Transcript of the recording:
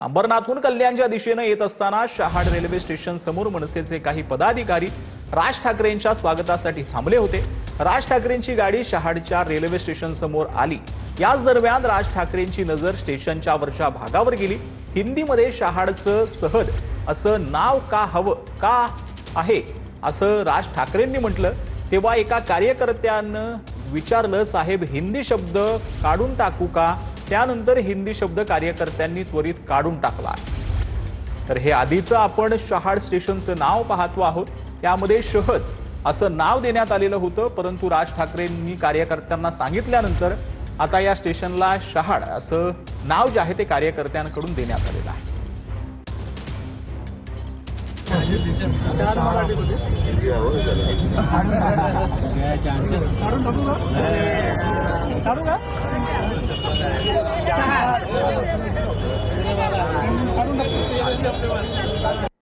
अंबरनाथहून कल्याणच्या दिशेने येत असताना शहाड रेल्वे स्टेशन समोर मनसेचे काही पदाधिकारी राज ठाकरेंच्या स्वागतासाठी थांबले होते। राज ठाकरेंची गाडी शहाडच्या रेल्वे स्टेशन समोर आली। याच दरम्यान राज ठाकरेंची नजर स्टेशनच्या वरच्या भागावर गेली। हिंदीमध्ये शहाडचं सहद असं नाव का हवं का आहे असं राज ठाकरेंनी म्हटलं। तेव्हा एका कार्यकर्त्यानं विचारलं, साहेब हिंदी शब्द काढून टाकू का? त्यानंतर हिंदी शब्द कार्यकर्त्यांनी त्वरित काढून टाकला। तर हे आधीचं आपण शहाड स्टेशनचं नाव पाहतो आहोत। त्यामध्ये शहद असं नाव देण्यात आलेलं होतं, परंतु राज ठाकरेंनी कार्यकर्त्यांना सांगितल्यानंतर आता या स्टेशनला शहाड असं नाव जे आहे ते कार्यकर्त्यांकडून देण्यात आलेलं आहे।